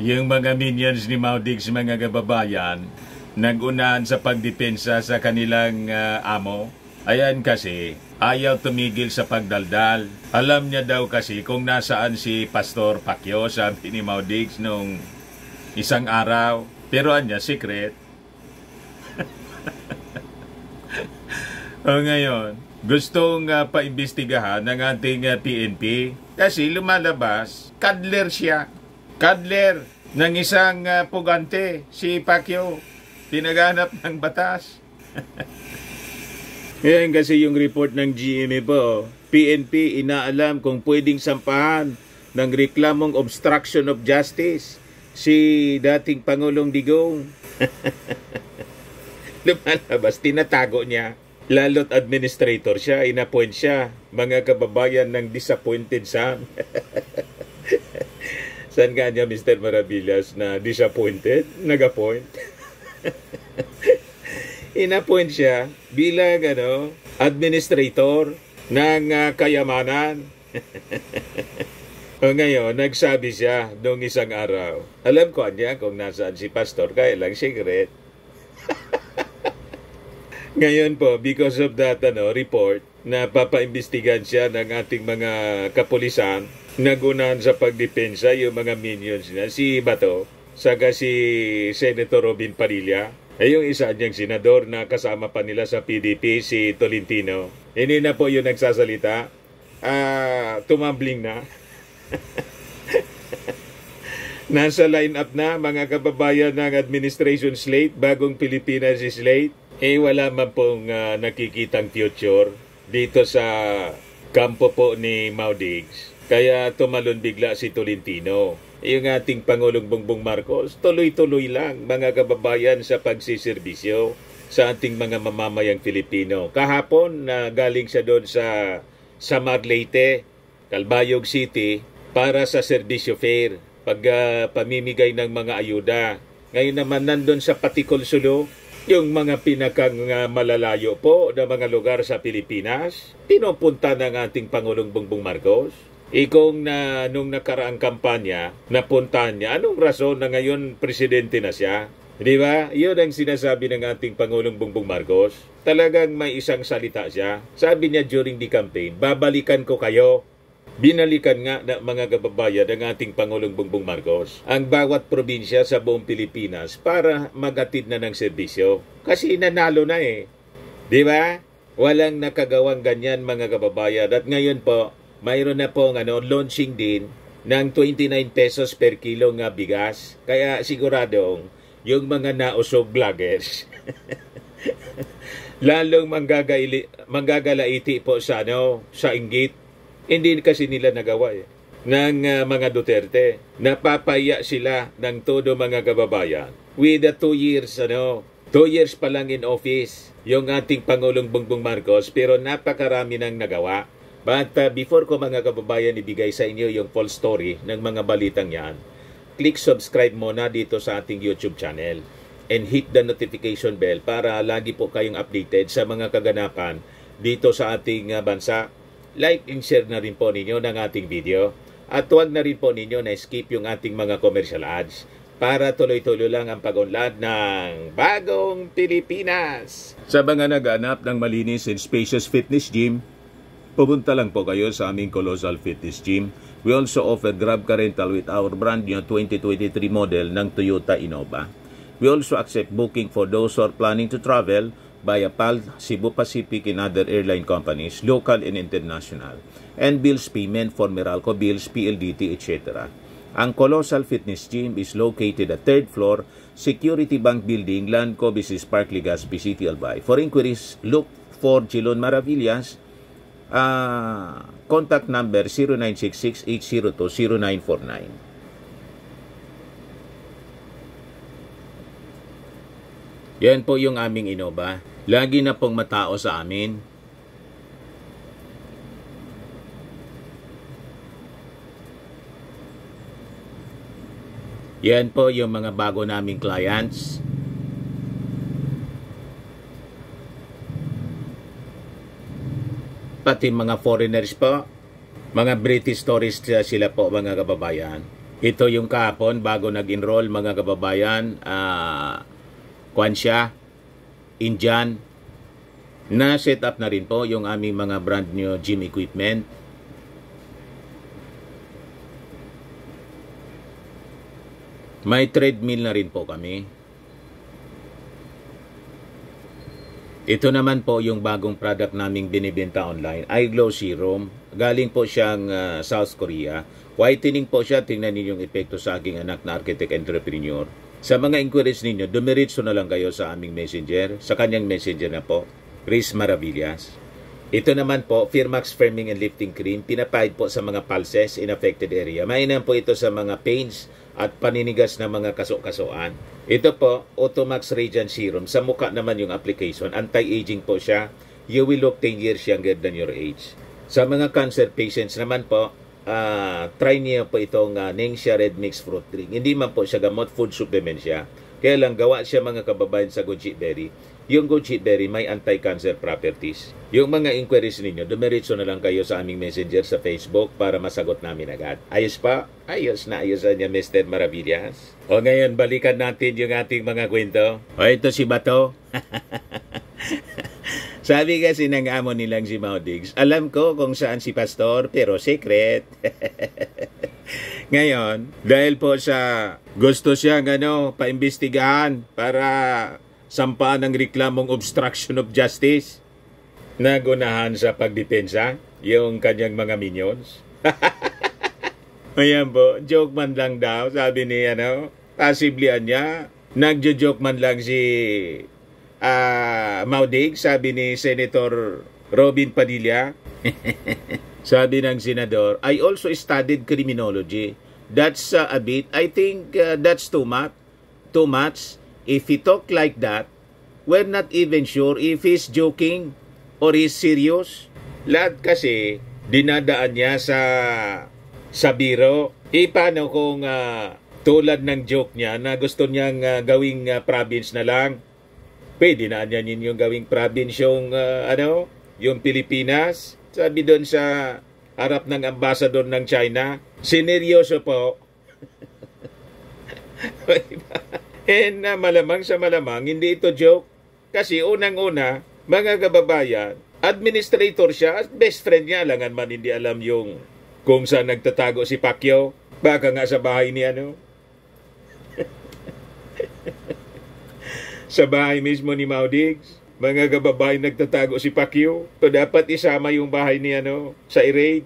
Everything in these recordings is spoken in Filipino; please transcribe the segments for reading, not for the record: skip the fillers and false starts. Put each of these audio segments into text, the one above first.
Yung mga minions ni Maudix, mga kababayan, nagunahan sa pagdepensa sa kanilang amo. Ayan kasi, ayaw tumigil sa pagdaldal. Alam niya daw kasi kung nasaan si Pastor Pacquiao, sabi ni Maudix nung isang araw. Pero anya, secret. O ngayon, gustong paimbestigahan ng ating PNP kasi lumalabas, cuddler siya. Cuddler ng isang pugante, si Pacquiao. Tinaganap ng batas. Ngayon kasi yung report ng GMA po, PNP inaalam kung pwedeng sampahan ng reklamong obstruction of justice si dating Pangulong Digong. Lumalabas, tinatago niya. Lalo't administrator siya, inappoint siya. Mga kababayan ng disappointed Sam. Saan ka niya, Mr. Maravillas, na disappointed? Nag-appoint? Inappoint siya bilang administrator ng kayamanan. O ngayon, nagsabi siya noong isang araw. Alam ko niya kung nasaan si Pastor, kaya lang secret. Ngayon po, because of that report, na papaimbestigan siya ng ating mga kapulisan, nagunahan sa pagdepensa yung mga minions niya, si Bato, saka si Senator Robin Padilla, ay yung isa niyang senador na kasama pa nila sa PDP, si Tolentino. Hindi na po yung nagsasalita, tumambling na. Nasa line-up na mga kababayan ng administration slate, bagong Pilipinas slate, wala man pong nakikitang future dito sa kampo po ni Maudix. Kaya tumalon bigla si Tolentino. Yung ating Pangulong Bongbong Marcos, tuloy-tuloy lang mga kababayan sa pagsiservisyo sa ating mga mamamayang Filipino. Kahapon galing siya doon sa Samar Leyte, Calbayog City, para sa serbisyo fair, pamimigay ng mga ayuda. Ngayon naman nandun sa Paticol Sulu, yung mga pinakang malalayo po na mga lugar sa Pilipinas, pinupunta ng ating Pangulong Bongbong Marcos. Kung nung nakaraang kampanya, napuntahan niya, anong rason na ngayon presidente na siya? Di ba? Yun ang sinasabi ng ating Pangulong Bongbong Marcos. Talagang may isang salita siya. Sabi niya during the campaign, babalikan ko kayo. Binalikan nga ng mga kababayan ng ating Pangulong Bongbong Marcos ang bawat probinsya sa buong Pilipinas para magatid na ng serbisyo. Kasi nanalo na Di ba? Walang nakagawang ganyan mga kababayan. At ngayon po, mayroon na pong launching din ng 29 pesos per kilo nga bigas. Kaya siguradong yung mga nausog vloggers lalong manggagalaiti po sa inggit. Hindi kasi nila nagawa ng mga Duterte. Napapaya sila ng todo mga kababayan. With the 2 years, 2 years pa lang in office yung ating Pangulong Bongbong Marcos, pero napakarami nang nagawa. But before ko mga kababayan ibigay sa inyo yung full story ng mga balitang yan, click subscribe muna dito sa ating YouTube channel and hit the notification bell para lagi po kayong updated sa mga kaganapan dito sa ating bansa. Like and share na rin po ninyo ng ating video at huwag na rin po ninyo na skip yung ating mga commercial ads para tuloy-tuloy lang ang pag-unlad ng bagong Pilipinas. Sa mga naghanap ng malinis and spacious fitness gym, pupunta lang po kayo sa aming Colossal Fitness Gym. We also offer Grab Car Rental with our brand new 2023 model ng Toyota Innova. We also accept booking for those who are planning to travel via PAL, Cebu Pacific and other airline companies, local and international, and bills payment for Meralco bills, PLDT, etc. Ang Colossal Fitness Gym is located at 3rd floor, Security Bank Building, Landco Business Park, Legazpi City, Albay. For inquiries, look for Jilon Maravillas. Contact number 0966-802-0949. Yan po yung aming Innova. Lagi na pong matao sa amin. Yan po yung mga bago naming clients. Pati mga foreigners po. Mga British tourists sila po mga kababayan. Ito yung kahapon bago nag-enroll mga kababayan, kwan siya, Indian, na set up na rin po yung aming mga brand new gym equipment. May treadmill na rin po kami. Ito naman po yung bagong product naming binibenta online, iGlow Serum. Galing po siyang South Korea. Whitening po siya. Tingnan ninyo yung epekto sa aking anak na architect entrepreneur. Sa mga inquiries ninyo, dumiritso na lang kayo sa aming messenger, sa kanyang messenger na po, Chris Maravillas. Ito naman po, Firmax Firming and Lifting Cream, pinapahid po sa mga pulses in affected area. Mainam po ito sa mga pains at paninigas na mga kaso-kasuan. Ito po, Automax Radiant Serum. Sa mukha naman yung application. Anti-aging po siya. You will look 10 years younger than your age. Sa mga cancer patients naman po, try niyo po itong Ningxia Red Mix Fruit Drink. Hindi man po siya gamot, food supplement siya. Kaya lang gawa siya mga kababayan sa goji berry. Yung goji berry may anti-cancer properties. Yung mga inquiries ninyo, dumiretso na lang kayo sa aming messenger sa Facebook para masagot namin agad. Ayos pa? Ayos na ayos niya, Mr. Maravillas. O ngayon, balikan natin yung ating mga kwento. O ito si Bato. Sabi kasi ng amo nilang si Maudigs, alam ko kung saan si Pastor, pero secret. Ngayon, dahil po sa gusto siyang paimbestigahan para sampaan ng reklamong obstruction of justice, nagunahan sa pagdepensa yung kanyang mga minions. Ayan po, joke man lang daw, sabi ni pasiblian niya, nagjo-joke man lang si Maudig, sabi ni Senator Robin Padilla. Sabi ng senador, I also studied criminology. That's a bit, I think that's too much. Too much. If he talk like that, we're not even sure if he's joking or he's serious. Lahat kasi dinadaan niya sa biro. Paano kung tulad ng joke niya na gusto niyang gawing province na lang? Pwede na niya yung gawing province yung Pilipinas. Sabi doon sa harap ng ambassador ng China, sineryoso po. And malamang sa malamang, hindi ito joke. Kasi unang-una, mga kababayan, administrator siya at best friend niya. Langan man hindi alam yung kung saan nagtatago si Pacquiao. Baka nga sa bahay ni sa bahay mismo ni Maudigs, mga kababayan nagtatago si Pacquiao. So dapat isama yung bahay ni sa i-raid.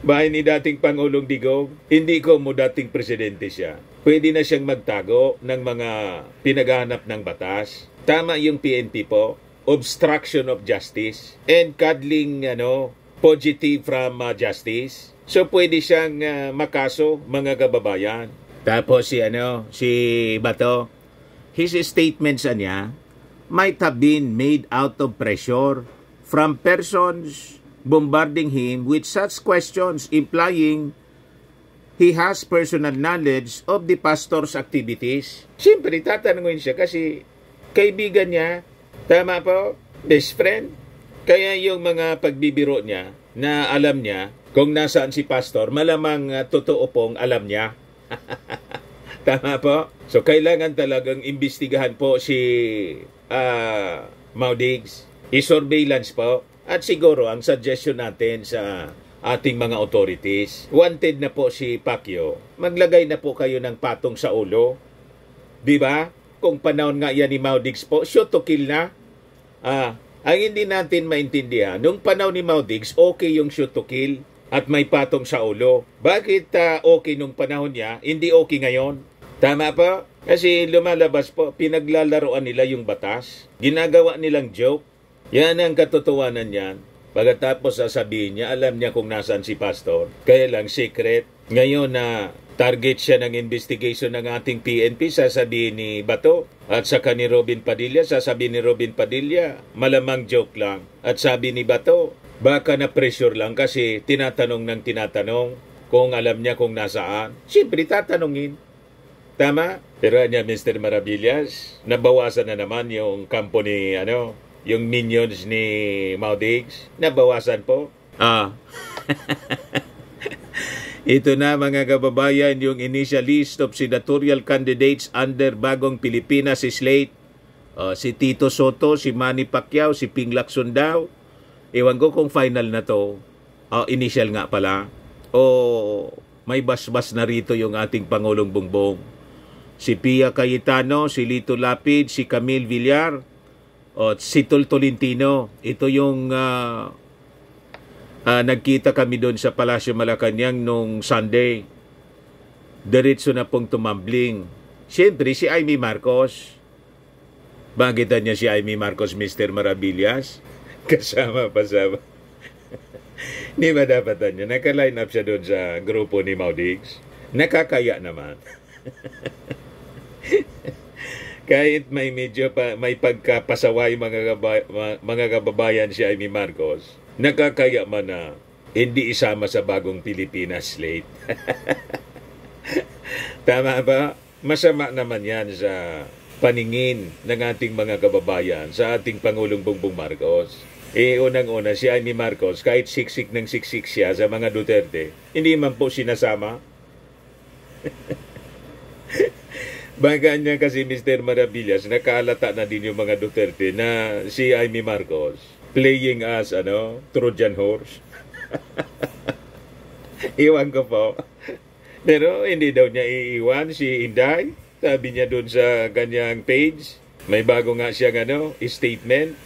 Bahay ni dating Pangulong Digong. Hindi ko mo dating presidente siya. Pwede na siyang magtago ng mga pinaghahanap ng batas. Tama yung PNP po. Obstruction of justice. And cuddling fugitive from justice. So pwede siyang makaso, mga kababayan. Tapos si Bato, his statements niya might have been made out of pressure from persons bombarding him with such questions implying he has personal knowledge of the pastor's activities. Siyempre, tatanungin siya kasi kaibigan niya, tama po, best friend. Kaya yung mga pagbibiro niya na alam niya kung nasaan si pastor, malamang totoo pong alam niya. Tama po? So, kailangan talagang imbestigahan po si Maudigs. I-surveillance po. At siguro, ang suggestion natin sa ating mga authorities, wanted na po si Pacquiao. Maglagay na po kayo ng patong sa ulo. Di ba? Kung panahon nga yan ni Maudigs po, shoot to kill na. Ang hindi natin maintindihan, nung panahon ni Maudigs, okay yung shoot to kill at may patong sa ulo. Bakit okay nung panahon niya, hindi okay ngayon? Tama po? Kasi lumalabas po, pinaglalaroan nila yung batas. Ginagawa nilang joke. Yan ang katotohanan niyan. Pagkatapos sasabihin niya, alam niya kung nasaan si pastor. Kaya lang secret. Ngayon na target siya ng investigation ng ating PNP, sasabihin ni Bato. At saka ni Robin Padilla, sasabihin ni Robin Padilla, malamang joke lang. At sabi ni Bato, baka na pressure lang kasi tinatanong ng tinatanong kung alam niya kung nasaan. Siyempre tatanungin. Tama? Pero niya, Mr. Maravillas, nabawasan na naman yung kampo ni, yung minions ni Maudigs. Nabawasan po. Ito na mga kababayan yung initial list of senatorial candidates under Bagong Pilipinas slate. Si Tito Soto, si Manny Pacquiao, si Ping Lacson daw. Ewan ko kung final na to. Initial nga pala. O may basbas na rito yung ating Pangulong Bongbong. Si Pia Cayetano, si Lito Lapid, si Camille Villar, si Tol Tolentino. Ito yung nagkita kami doon sa Palasyo Malacanang nung Sunday. Diretso na pong tumambling. Siyempre, si Amy Marcos. Bagitan niya si Amy Marcos, Mr. Maravillas. Kasama. Di ba dapatan niya? Naka-line up siya doon sa grupo ni Maudix. Nakakaya naman. Kahit may medyo may pagkapasaway mga kababayan si Amy Marcos, nakakaya man na hindi isama sa Bagong Pilipinas slate. Tama ba? Masama naman yan sa paningin ng ating mga kababayan sa ating Pangulong Bongbong Marcos. Unang-una, si Amy Marcos, kahit siksik ng siksik siya sa mga Duterte, hindi man po sinasama. Bagaan niya kasi Mr. Maravillas, nakaalata na din yung mga Duterte na si Amy Marcos playing as Trojan horse. Iwan ko po. Pero hindi daw niya iiwan si Inday. Sabi niya doon sa kanyang page, may bago nga siyang statement,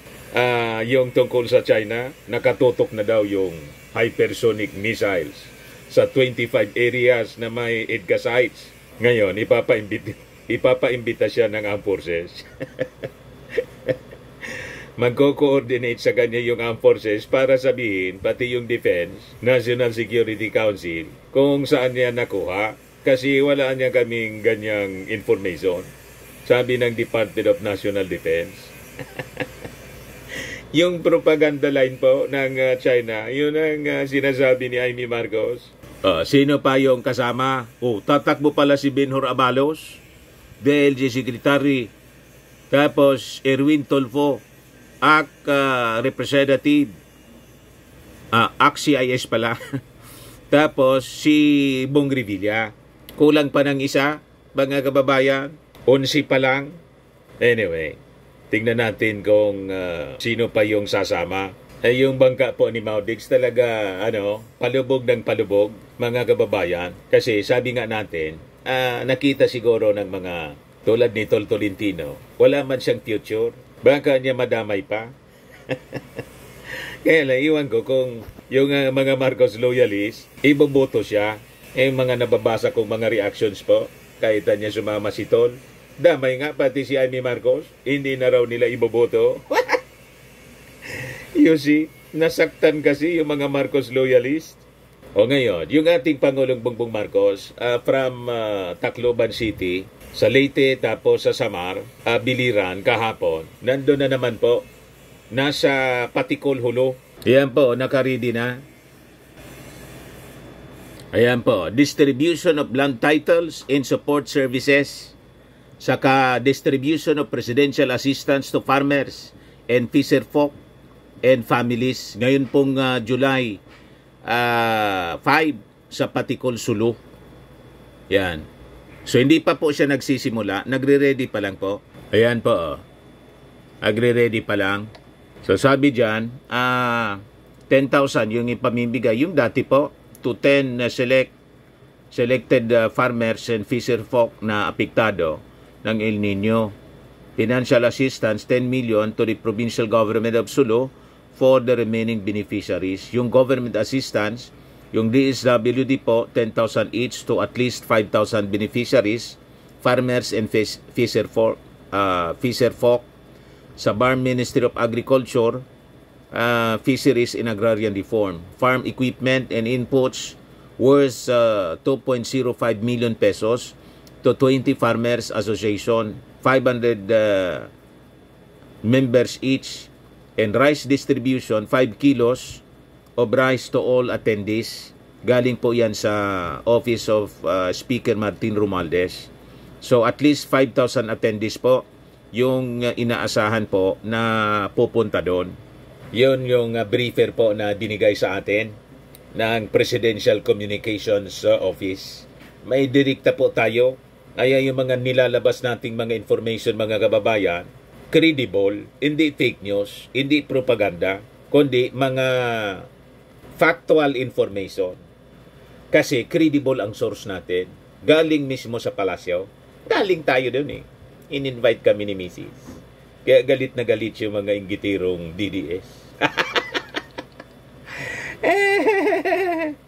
yung tungkol sa China, nakatutok na daw yung hypersonic missiles sa 25 areas na may EDCA sites. Ngayon, ipapaimbita siya ng armed forces. Magko-coordinate sa kanya yung armed forces para sabihin, pati yung Defense, National Security Council, kung saan niya nakuha. Kasi wala niya kaming ganyang information. Sabi ng Department of National Defense. Yung propaganda line po ng China, yun ang sinasabi ni Amy Marcos. Sino pa yung kasama? Tatakbo pala si Benhur Abalos, DLG Secretary. Tapos Erwin Tolfo, AC Representative. AC-CIS pala. Tapos si Bong Revilla. Kulang pa ng isa, mga kababayan. 11 pa lang. Anyway, tingnan natin kung sino pa yung sasama. Yung bangka po ni Maudix talaga, palubog ng palubog, mga kababayan. Kasi sabi nga natin, nakita siguro ng mga tulad ni Tol Tolentino, wala man siyang future. Baka niya madamay pa. Kaya lang, iwan ko kung yung mga Marcos loyalists, iboboto siya. Mga nababasa kong mga reactions po, kahit niya sumama si Tol. Damay nga, pati si Amy Marcos, hindi na raw nila iboboto. You see, nasaktan kasi yung mga Marcos loyalists. O ngayon, yung ating Pangulong Bongbong Marcos, from Tacloban City, sa Leyte, tapos sa Samar, Biliran, kahapon, nandun na naman po, nasa Patikol Hulo. Ayan po, nakaready na. Ayan po, distribution of land titles and support services, saka distribution of presidential assistance to farmers and fisherfolk and families. Ngayon pong July 5 sa Patikol, Sulu. Yan. So hindi pa po siya nagsisimula, nagre-ready pa lang po. Ayan po, nagre-ready pa lang. So sabi dyan, 10,000 yung ipamimigay, yung dati po, to 10 selected farmers and fisherfolk na apektado ng El Nino. Financial assistance, 10 million to the provincial government of Sulu for the remaining beneficiaries. Yung government assistance, yung DSWD po, 10,000 each to at least 5,000 beneficiaries, farmers and fisherfolk. Sa Bar Ministry of Agriculture, Fisheries and Agrarian Reform. Farm equipment and inputs worth 2.05 million pesos to 20 farmers association, 500 members each, and rice distribution, 5 kilos of rice to all attendees. Galing po yan sa Office of Speaker Martin Romualdez. So at least 5,000 attendees po yung inaasahan po na pupunta doon. Yun yung briefer po na binigay sa atin ng Presidential Communications Office. May direkta po tayo. Kaya yung mga nilalabas nating mga information, mga kababayan, credible, hindi fake news, hindi propaganda, kundi mga factual information. Kasi credible ang source natin. Galing mismo sa palasyo. Galing tayo doon eh. In-invite kami ni Mrs. Kaya galit na galit yung mga inggitirong DDS.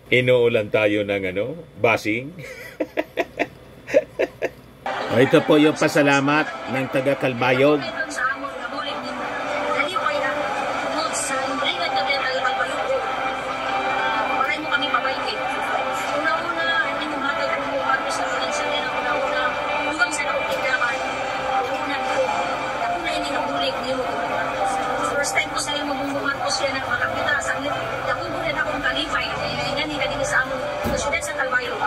Inuulan tayo ng basing. Ito po yung pasalamat ng taga Kalbayog. First time ko sa iyo magbungat ko siya ng makapita sa akin. Nakubo rin akong kalifay. Yan hindi sa among syudad sa Calbayog.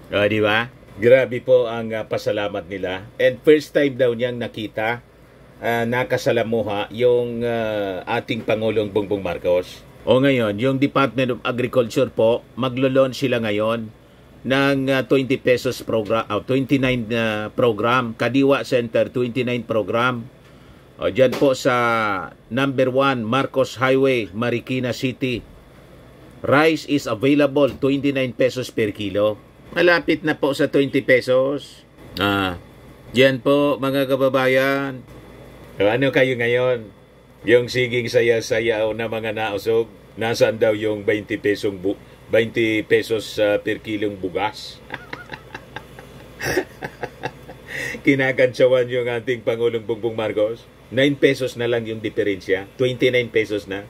Di ba? Grabe po ang pasalamat nila. And first time daw niyang nakita, nakasalamuha yung ating Pangulong Bongbong Marcos. O ngayon, yung Department of Agriculture po, maglo-launch sila ngayon ng 20 pesos program, 29 program, Kadiwa Center 29 program. O dyan po sa number 1 Marcos Highway, Marikina City. Rice is available 29 pesos per kilo. Malapit na po sa 20 pesos. Yan po mga kababayan. Ano kayo ngayon? Yung siging saya-saya na mga nausog, nasaan daw yung 20 pesos per kilong bugas? Kinakantsawan yung ating Pangulong Bongbong Marcos. 9 pesos na lang yung diferensya. 29 pesos na.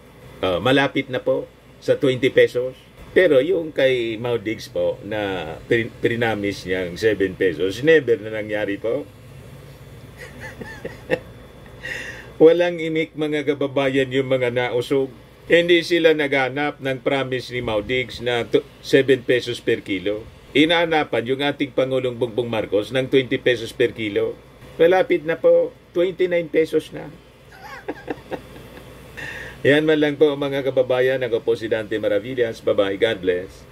Malapit na po sa 20 pesos. Pero yung kay Maudigs po na prinamis niyang 7 pesos, never na nangyari po. Walang imik mga kababayan yung mga nausog. Hindi sila naghanap ng promise ni Maudigs na 7 pesos per kilo. Inahanapan yung ating Pangulong Bongbong Marcos ng 20 pesos per kilo. Malapit na po, 29 pesos na. Yan man lang po mga kababayan. Ako po si Dante Maravillas. Bye-bye. God bless.